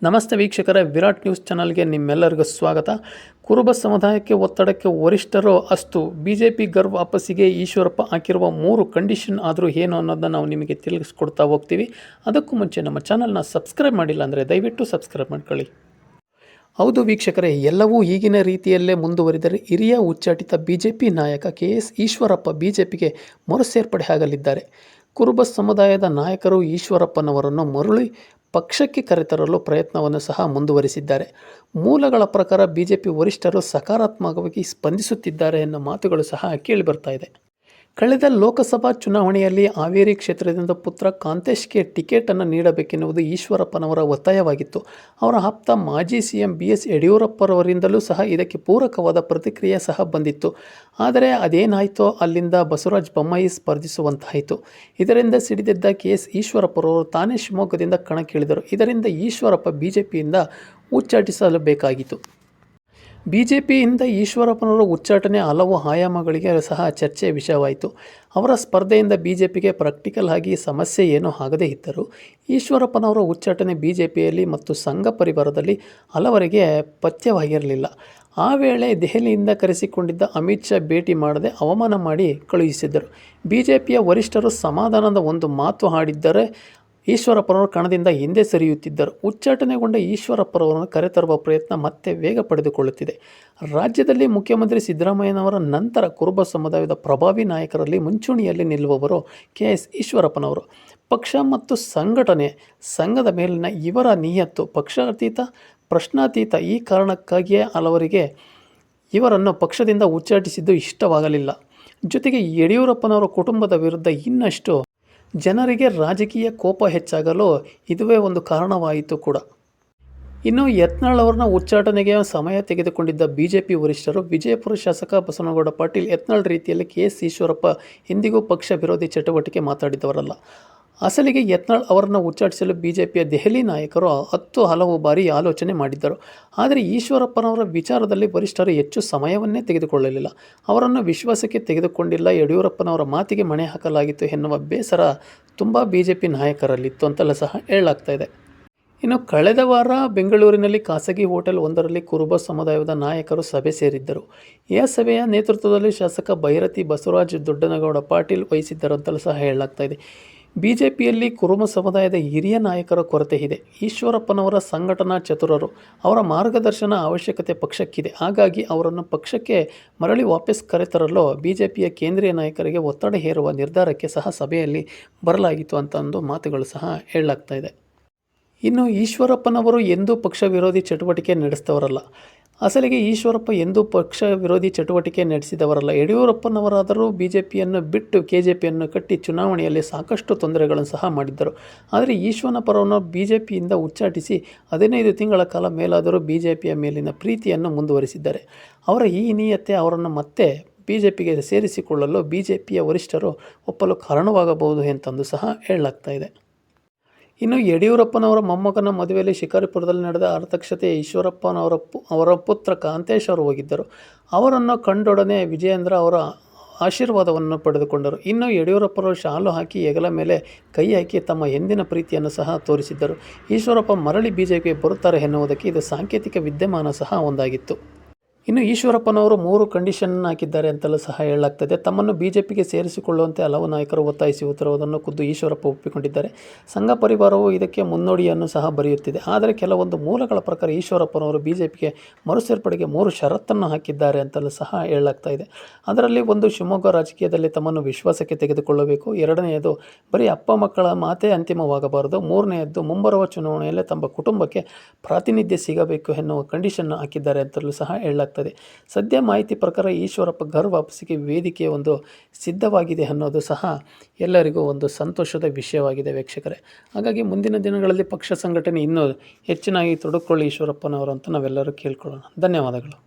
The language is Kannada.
ನಮಸ್ತೆ ವೀಕ್ಷಕರೇ, ವಿರಾಟ್ ನ್ಯೂಸ್ ಚಾನಲ್ಗೆ ನಿಮ್ಮೆಲ್ಲರಿಗೂ ಸ್ವಾಗತ. ಕುರುಬ ಸಮುದಾಯಕ್ಕೆ ಒತ್ತಡಕ್ಕೆ ವರಿಷ್ಠರು ಅಸ್ತು. ಬಿಜೆಪಿ ಗರ್ವ್ ವಾಪಸ್ಸಿಗೆ ಈಶ್ವರಪ್ಪ ಹಾಕಿರುವ 3 ಕಂಡೀಷನ್ ಆದರೂ ಏನು ಅನ್ನೋದನ್ನ ನಾವು ನಿಮಗೆ ತಿಳಿಸ್ಕೊಡ್ತಾ ಹೋಗ್ತೀವಿ. ಅದಕ್ಕೂ ಮುಂಚೆ ನಮ್ಮ ಚಾನಲ್ನ ಸಬ್ಸ್ಕ್ರೈಬ್ ಮಾಡಿಲ್ಲ ಅಂದರೆ ದಯವಿಟ್ಟು ಸಬ್ಸ್ಕ್ರೈಬ್ ಮಾಡ್ಕೊಳ್ಳಿ. ಹೌದು ವೀಕ್ಷಕರೇ, ಎಲ್ಲವೂ ಈಗಿನ ರೀತಿಯಲ್ಲೇ ಮುಂದುವರಿದರೆ ಹಿರಿಯ ಉಚ್ಚಾಟಿತ ಬಿಜೆಪಿ ನಾಯಕ KS ಈಶ್ವರಪ್ಪ ಬಿಜೆಪಿಗೆ ಮರುಸೇರ್ಪಡೆ ಆಗಲಿದ್ದಾರೆ. ಕುರುಬ ಸಮುದಾಯದ ನಾಯಕರು ಈಶ್ವರಪ್ಪನವರನ್ನು ಮರಳಿ ಪಕ್ಷಕ್ಕೆ ಕರೆತರಲು ಪ್ರಯತ್ನವನ್ನು ಸಹ ಮುಂದುವರಿಸಿದ್ದಾರೆ. ಮೂಲಗಳ ಪ್ರಕಾರ ಬಿಜೆಪಿ ವರಿಷ್ಠರು ಸಕಾರಾತ್ಮಕವಾಗಿ ಸ್ಪಂದಿಸುತ್ತಿದ್ದಾರೆ ಎನ್ನುವ ಮಾತುಗಳು ಸಹ ಕೇಳಿಬರ್ತಾ ಇದೆ. ಕಳೆದ ಲೋಕಸಭಾ ಚುನಾವಣೆಯಲ್ಲಿ ಹಾವೇರಿ ಕ್ಷೇತ್ರದಿಂದ ಪುತ್ರ ಕಾಂತೇಶ್ಗೆ ಟಿಕೆಟನ್ನು ನೀಡಬೇಕೆನ್ನುವುದು ಈಶ್ವರಪ್ಪನವರ ಒತ್ತಾಯವಾಗಿತ್ತು. ಅವರ ಆಪ್ತ ಮಾಜಿ CM BS ಯಡಿಯೂರಪ್ಪರವರಿಂದಲೂ ಸಹ ಇದಕ್ಕೆ ಪೂರಕವಾದ ಪ್ರತಿಕ್ರಿಯೆ ಸಹ ಬಂದಿತ್ತು. ಆದರೆ ಅದೇನಾಯಿತೋ ಅಲ್ಲಿಂದ ಬಸವರಾಜ ಬೊಮ್ಮಾಯಿ ಸ್ಪರ್ಧಿಸುವಂತಾಯಿತು. ಇದರಿಂದ ಸಿಡಿದೆದ್ದ KS ಈಶ್ವರಪ್ಪರವರು ತಾನೇ ಶಿವಮೊಗ್ಗದಿಂದ ಕಣಕ್ಕಿಳಿದರು. ಇದರಿಂದ ಈಶ್ವರಪ್ಪ ಬಿಜೆಪಿಯಿಂದ ಉಚ್ಚಾಟಿಸಬೇಕಾಗಿತ್ತು. ಬಿಜೆಪಿಯಿಂದ ಈಶ್ವರಪ್ಪನವರ ಉಚ್ಚಾಟನೆ ಹಲವು ಆಯಾಮಗಳಿಗೆ ಸಹ ಚರ್ಚೆಯ ವಿಷಯವಾಯಿತು. ಅವರ ಸ್ಪರ್ಧೆಯಿಂದ ಬಿಜೆಪಿಗೆ ಪ್ರಾಕ್ಟಿಕಲ್ ಆಗಿ ಸಮಸ್ಯೆ ಏನೂ ಆಗದೇ ಇದ್ದರೂ ಈಶ್ವರಪ್ಪನವರ ಉಚ್ಚಾಟನೆ ಬಿಜೆಪಿಯಲ್ಲಿ ಮತ್ತು ಸಂಘ ಪರಿವಾರದಲ್ಲಿ ಹಲವರಿಗೆ ಪಥ್ಯವಾಗಿರಲಿಲ್ಲ. ಆ ವೇಳೆ ದೆಹಲಿಯಿಂದ ಕರೆಸಿಕೊಂಡಿದ್ದ ಅಮಿತ್ ಶಾ ಭೇಟಿ ಮಾಡದೆ ಅವಮಾನ ಮಾಡಿ ಕಳುಹಿಸಿದ್ದರು. ಬಿಜೆಪಿಯ ವರಿಷ್ಠರು ಸಮಾಧಾನದ ಒಂದು ಮಾತು ಆಡಿದ್ದರೆ ಈಶ್ವರಪ್ಪನವರು ಕಣದಿಂದ ಹಿಂದೆ ಸರಿಯುತ್ತಿದ್ದರು. ಉಚ್ಚಾಟನೆಗೊಂಡ ಈಶ್ವರಪ್ಪನವರನ್ನು ಕರೆತರುವ ಪ್ರಯತ್ನ ಮತ್ತೆ ವೇಗ ಪಡೆದುಕೊಳ್ಳುತ್ತಿದೆ. ರಾಜ್ಯದಲ್ಲಿ ಮುಖ್ಯಮಂತ್ರಿ ಸಿದ್ದರಾಮಯ್ಯನವರ ನಂತರ ಕುರುಬ ಸಮುದಾಯದ ಪ್ರಭಾವಿ ನಾಯಕರಲ್ಲಿ ಮುಂಚೂಣಿಯಲ್ಲಿ ನಿಲ್ಲುವವರು KS ಈಶ್ವರಪ್ಪನವರು. ಪಕ್ಷ ಮತ್ತು ಸಂಘದ ಮೇಲಿನ ಇವರ ನಿಯತ್ತು ಪಕ್ಷಾತೀತ, ಪ್ರಶ್ನಾತೀತ. ಈ ಕಾರಣಕ್ಕಾಗಿಯೇ ಹಲವರಿಗೆ ಇವರನ್ನು ಪಕ್ಷದಿಂದ ಉಚ್ಚಾಟಿಸಿದ್ದು ಇಷ್ಟವಾಗಲಿಲ್ಲ. ಜೊತೆಗೆ ಯಡಿಯೂರಪ್ಪನವರ ಕುಟುಂಬದ ವಿರುದ್ಧ ಇನ್ನಷ್ಟು ಜನರಿಗೆ ರಾಜಕೀಯ ಕೋಪ ಹೆಚ್ಚಾಗಲು ಇದುವೇ ಒಂದು ಕಾರಣವಾಯಿತು ಕೂಡ. ಇನ್ನು ಯತ್ನಾಳ್ ಅವರನ್ನ ಉಚ್ಚಾಟನೆಗೆ ಸಮಯ ತೆಗೆದುಕೊಂಡಿದ್ದ ಬಿಜೆಪಿ ವರಿಷ್ಠರು ವಿಜಯಪುರ ಶಾಸಕ ಬಸನಗೌಡ ಪಾಟೀಲ್ ಯತ್ನಾಳ್ ರೀತಿಯಲ್ಲಿ KS ಈಶ್ವರಪ್ಪ ಎಂದಿಗೂ ಪಕ್ಷ ವಿರೋಧಿ ಚಟುವಟಿಕೆ ಮಾತಾಡಿದವರಲ್ಲ. ಅಸಲಿಗೆ ಯತ್ನಾಳ್ ಅವರನ್ನು ಉಚ್ಚಾಟಿಸಲು ಬಿಜೆಪಿಯ ದೆಹಲಿ ನಾಯಕರು ಹಲವು ಬಾರಿ ಆಲೋಚನೆ ಮಾಡಿದ್ದರು. ಆದರೆ ಈಶ್ವರಪ್ಪನವರ ವಿಚಾರದಲ್ಲಿ ವರಿಷ್ಠರು ಹೆಚ್ಚು ಸಮಯವನ್ನೇ ತೆಗೆದುಕೊಳ್ಳಲಿಲ್ಲ. ಅವರನ್ನು ವಿಶ್ವಾಸಕ್ಕೆ ತೆಗೆದುಕೊಂಡಿಲ್ಲ. ಯಡಿಯೂರಪ್ಪನವರ ಮಾತಿಗೆ ಮಣೆ ಹಾಕಲಾಗಿತ್ತು ಎನ್ನುವ ಬೇಸರ ತುಂಬ ಬಿಜೆಪಿ ನಾಯಕರಲ್ಲಿತ್ತು ಅಂತೆಲ್ಲ ಸಹ ಹೇಳಲಾಗ್ತಾ ಇದೆ. ಇನ್ನು ಕಳೆದ ವಾರ ಬೆಂಗಳೂರಿನಲ್ಲಿ ಖಾಸಗಿ ಹೋಟೆಲ್ ಒಂದರಲ್ಲಿ ಕುರುಬ ಸಮುದಾಯದ ನಾಯಕರು ಸಭೆ ಸೇರಿದ್ದರು. ಈ ಸಭೆಯ ನೇತೃತ್ವದಲ್ಲಿ ಶಾಸಕ ಭೈರತಿ ಬಸವರಾಜ ದೊಡ್ಡನಗೌಡ ಪಾಟೀಲ್ ವಹಿಸಿದ್ದರು ಅಂತೆಲ್ಲ ಸಹ ಹೇಳಲಾಗ್ತಾ ಇದೆ. ಬಿಜೆಪಿಯಲ್ಲಿ ಕುರುಬ ಸಮುದಾಯದ ಹಿರಿಯ ನಾಯಕರ ಕೊರತೆ ಇದೆ. ಈಶ್ವರಪ್ಪನವರ ಸಂಘಟನಾ ಚತುರರು. ಅವರ ಮಾರ್ಗದರ್ಶನ ಅವಶ್ಯಕತೆ ಪಕ್ಷಕ್ಕಿದೆ. ಹಾಗಾಗಿ ಅವರನ್ನು ಪಕ್ಷಕ್ಕೆ ಮರಳಿ ವಾಪಸ್ ಕರೆತರಲು ಬಿಜೆಪಿಯ ಕೇಂದ್ರೀಯ ನಾಯಕರಿಗೆ ಒತ್ತಡ ಹೇರುವ ನಿರ್ಧಾರಕ್ಕೆ ಸಹ ಸಭೆಯಲ್ಲಿ ಬರಲಾಗಿತ್ತು ಅಂತ ಮಾತುಗಳು ಸಹ ಹೇಳಲಾಗ್ತಾ ಇದೆ. ಇನ್ನು ಈಶ್ವರಪ್ಪನವರು ಎಂದೂ ಪಕ್ಷ ವಿರೋಧಿ ಚಟುವಟಿಕೆ ನಡೆಸಿದವರಲ್ಲ. ಅಸಲಿಗೆ ಈಶ್ವರಪ್ಪ ಎಂದೂ ಪಕ್ಷ ವಿರೋಧಿ ಚಟುವಟಿಕೆ ನಡೆಸಿದವರಲ್ಲ. ಯಡಿಯೂರಪ್ಪನವರಾದರೂ ಬಿಜೆಪಿಯನ್ನು ಬಿಟ್ಟು KJPಯನ್ನು ಕಟ್ಟಿ ಚುನಾವಣೆಯಲ್ಲಿ ಸಾಕಷ್ಟು ತೊಂದರೆಗಳನ್ನು ಸಹ ಮಾಡಿದ್ದರು. ಆದರೆ ಈಶ್ವರಪ್ಪನವರನ್ನು ಬಿಜೆಪಿಯಿಂದ ಉಚ್ಚಾಟಿಸಿ 15 ತಿಂಗಳ ಕಾಲ ಮೇಲಾದರೂ ಬಿಜೆಪಿಯ ಮೇಲಿನ ಪ್ರೀತಿಯನ್ನು ಮುಂದುವರಿಸಿದ್ದಾರೆ. ಅವರ ಈ ನಿಯತ್ತೆ ಅವರನ್ನು ಮತ್ತೆ ಬಿಜೆಪಿಗೆ ಸೇರಿಸಿಕೊಳ್ಳಲು ಬಿಜೆಪಿಯ ವರಿಷ್ಠರು ಒಪ್ಪಲು ಕಾರಣವಾಗಬಹುದು ಎಂತಂದು ಸಹ ಹೇಳಲಾಗ್ತಾ ಇದೆ. ಇನ್ನು ಯಡಿಯೂರಪ್ಪನವರ ಮೊಮ್ಮಗನ ಮದುವೆಯಲ್ಲಿ ಶಿಕಾರಿಪುರದಲ್ಲಿ ನಡೆದ ಆರತಕ್ಷತೆ ಅವರ ಪುತ್ರ ಕಾಂತೇಶ್ ಅವರು ಹೋಗಿದ್ದರು. ಅವರನ್ನು ಕಂಡೊಡನೆ ವಿಜಯೇಂದ್ರ ಅವರ ಆಶೀರ್ವಾದವನ್ನು ಪಡೆದುಕೊಂಡರು. ಇನ್ನು ಯಡಿಯೂರಪ್ಪನವರು ಶಾಲು ಹಾಕಿ ಹೆಗಲ ಮೇಲೆ ಕೈ ಹಾಕಿ ತಮ್ಮ ಎಂದಿನ ಪ್ರೀತಿಯನ್ನು ಸಹ ತೋರಿಸಿದ್ದರು. ಈಶ್ವರಪ್ಪ ಮರಳಿ ಬಿಜೆಪಿಗೆ ಬರುತ್ತಾರೆ ಎನ್ನುವುದಕ್ಕೆ ಇದು ಸಾಂಕೇತಿಕ ವಿದ್ಯಮಾನ ಸಹ ಒಂದಾಗಿತ್ತು. ಇನ್ನು ಈಶ್ವರಪ್ಪನವರು 3 ಕಂಡೀಷನ್ ಹಾಕಿದ್ದಾರೆ ಅಂತೆಲ್ಲ ಸಹ ಹೇಳಲಾಗ್ತದೆ. ತಮ್ಮನ್ನು ಬಿಜೆಪಿಗೆ ಸೇರಿಸಿಕೊಳ್ಳುವಂತೆ ಹಲವು ನಾಯಕರು ಒತ್ತಾಯಿಸುತ್ತಿರುವುದನ್ನು ಖುದ್ದು ಈಶ್ವರಪ್ಪ ಒಪ್ಪಿಕೊಂಡಿದ್ದಾರೆ. ಸಂಘ ಪರಿವಾರವು ಇದಕ್ಕೆ ಮುನ್ನೋಡಿಯನ್ನು ಸಹ ಬರೆಯುತ್ತಿದೆ. ಆದರೆ ಕೆಲವೊಂದು ಮೂಲಗಳ ಪ್ರಕಾರ ಈಶ್ವರಪ್ಪನವರು ಬಿಜೆಪಿಗೆ ಮರುಸೇರ್ಪಡೆಗೆ 3 ಷರತ್ತನ್ನು ಹಾಕಿದ್ದಾರೆ ಅಂತೆಲ್ಲ ಸಹ ಹೇಳಲಾಗ್ತಾ ಇದೆ. ಅದರಲ್ಲಿ ಒಂದು, ಶಿವಮೊಗ್ಗ ರಾಜಕೀಯದಲ್ಲಿ ತಮ್ಮನ್ನು ವಿಶ್ವಾಸಕ್ಕೆ ತೆಗೆದುಕೊಳ್ಳಬೇಕು. 2ನೇದು, ಬರೀ ಅಪ್ಪ ಮಕ್ಕಳ ಮಾತೇ ಅಂತಿಮವಾಗಬಾರದು. 3ನೇದು, ಮುಂಬರುವ ಚುನಾವಣೆಯಲ್ಲಿ ತಮ್ಮ ಕುಟುಂಬಕ್ಕೆ ಪ್ರಾತಿನಿಧ್ಯ ಸಿಗಬೇಕು ಎನ್ನುವ ಕಂಡೀಷನ್ ಹಾಕಿದ್ದಾರೆ ಅಂತಲೂ ಸಹ ಹೇಳಲಾಗ್ತದೆ. ಸದ್ಯ ಮಾಹಿತಿ ಪ್ರಕಾರ ಈಶ್ವರಪ್ಪ ಗರ್ ವಾಪಸಿಗೆ ವೇದಿಕೆ ಒಂದು ಸಿದ್ಧವಾಗಿದೆ ಅನ್ನೋದು ಸಹ ಎಲ್ಲರಿಗೂ ಒಂದು ಸಂತೋಷದ ವಿಷಯವಾಗಿದೆ ವೀಕ್ಷಕರೇ. ಹಾಗಾಗಿ ಮುಂದಿನ ದಿನಗಳಲ್ಲಿ ಪಕ್ಷ ಸಂಘಟನೆ ಇನ್ನೂ ಹೆಚ್ಚಿನಾಗಿ ತೊಡಕೊಳ್ಳಿ ಈಶ್ವರಪ್ಪನವರು ಅಂತ ನಾವೆಲ್ಲರೂ ಕೇಳ್ಕೊಳ್ಳೋಣ. ಧನ್ಯವಾದಗಳು.